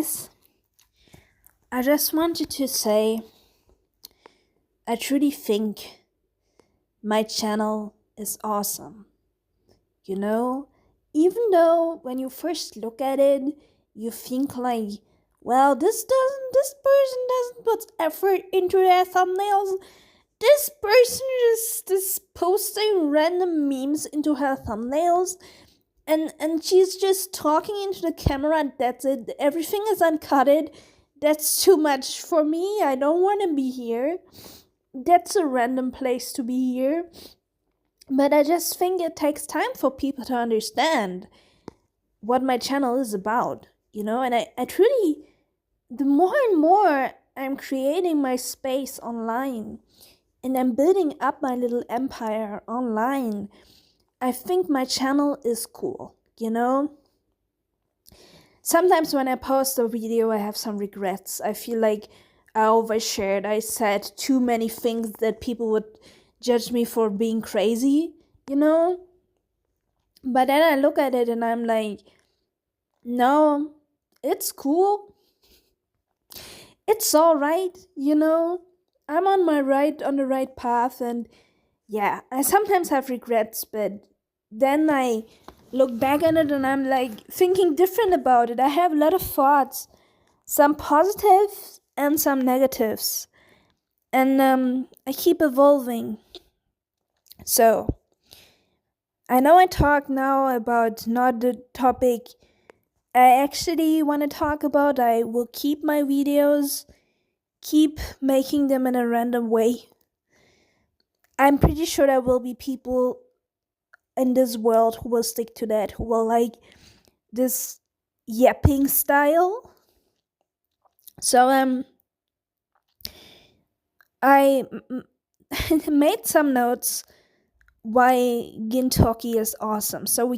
guys, I just wanted to say I truly think my channel is awesome. You know, even though when you first look at it, you think like, well, this person doesn't put effort into their thumbnails. This person is posting random memes into her thumbnails. And she's just talking into the camera and that's it. Everything is uncutted. That's too much for me. I don't want to be here. That's a random place to be here. But I just think it takes time for people to understand what my channel is about, and I truly, the more and more I'm creating my space online and I'm building up my little empire online, I think my channel is cool, Sometimes when I post a video, I have some regrets. I feel like I overshared. I said too many things that people would judge me for being crazy, But then I look at it and I'm like, no, it's cool. It's all right, I'm on the right path, and yeah, I sometimes have regrets, but then I look back at it and I'm like thinking different about it. I have a lot of thoughts, some positives and some negatives, and I keep evolving. So I know I talk now about not the topic I actually want to talk about. I will keep my videos, keep making them in a random way. I'm pretty sure there will be people in this world who will stick to that, who will like this yapping style. So I made some notes why Gintoki is awesome. So I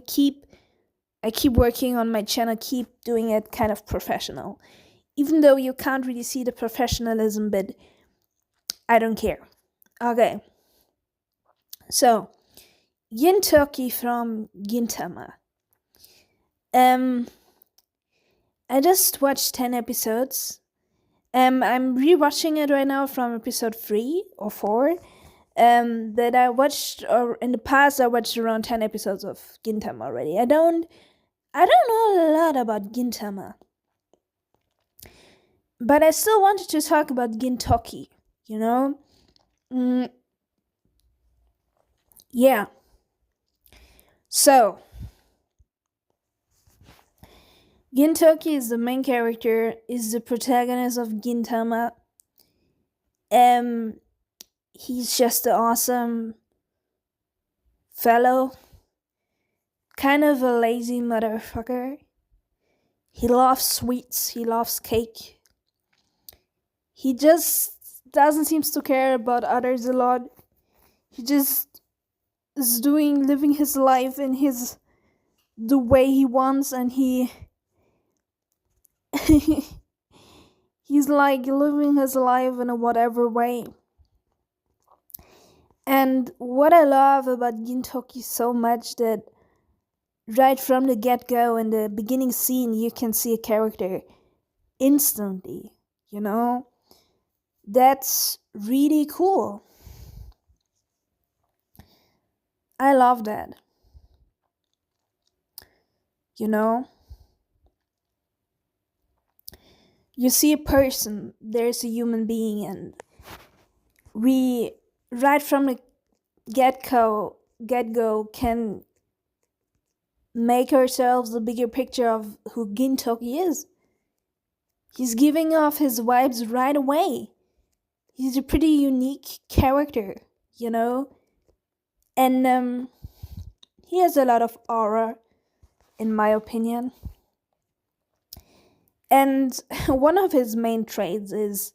keep working on my channel, keep doing it kind of professional. Even though you can't really see the professionalism, but I don't care. Okay. So, Gintoki from Gintama. I just watched 10 episodes. I'm rewatching it right now from episode 3 or 4. That I watched, or in the past I watched around 10 episodes of Gintama already. I don't know a lot about Gintama. But I still wanted to talk about Gintoki, Yeah. So, Gintoki is the main character, is the protagonist of Gintama. He's just an awesome fellow. Kind of a lazy motherfucker. He loves sweets, he loves cake. He just doesn't seem to care about others a lot. He just is living his life in the way he wants, and he's like living his life in a whatever way. And what I love about Gintoki so much, that right from the get-go, in the beginning scene, you can see a character instantly, That's really cool. I love that. You see a person, there's a human being, and we, right from the get-go, can make ourselves a bigger picture of who Gintoki is. He's giving off his vibes right away. He's a pretty unique character, And he has a lot of aura, in my opinion. And one of his main traits is,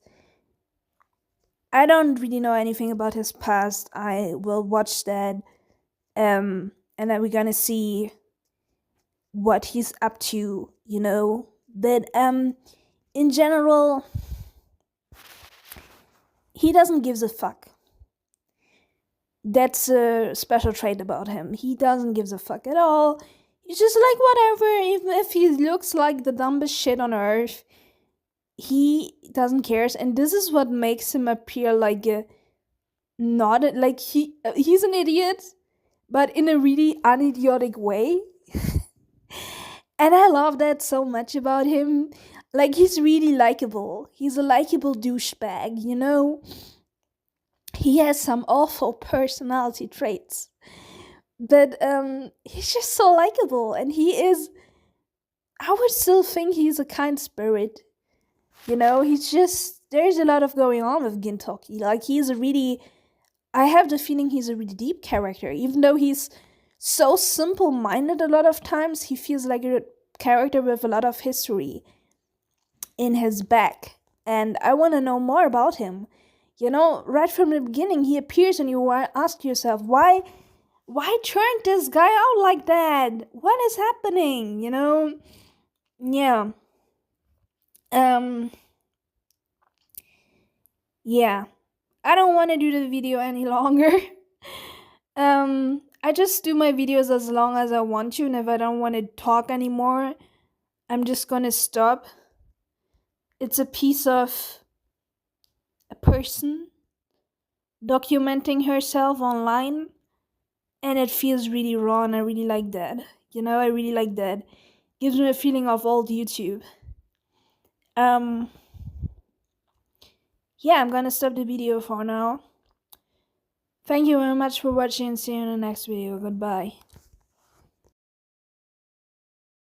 I don't really know anything about his past. I will watch that, and then we're gonna see what he's up to, But in general, he doesn't give a fuck. That's a special trait about him. He doesn't give a fuck at all. He's just like whatever, even if he looks like the dumbest shit on earth, he doesn't care. And this is what makes him appear like a not like he's an idiot, but in a really unidiotic way. And I love that so much about him. Like, he's really likable. He's a likable douchebag, you know? He has some awful personality traits. But he's just so likable, and he is, I would still think he's a kind spirit. You know, he's just, there's a lot of going on with Gintoki. Like, he's a really, I have the feeling he's a really deep character. Even though he's so simple minded a lot of times, he feels like a character with a lot of history in his back. And I want to know more about him. You know, right from the beginning, he appears and you ask yourself, why turned this guy out like that? What is happening? You know? Yeah. Um, yeah. I don't want to do the video any longer. I just do my videos as long as I want to, and if I don't want to talk anymore, I'm just gonna stop. It's a piece of a person documenting herself online, and it feels really raw, and I really like that. You know, I really like that. Gives me a feeling of old YouTube. Um, yeah, I'm gonna stop the video for now. Thank you very much for watching, and see you in the next video. Goodbye.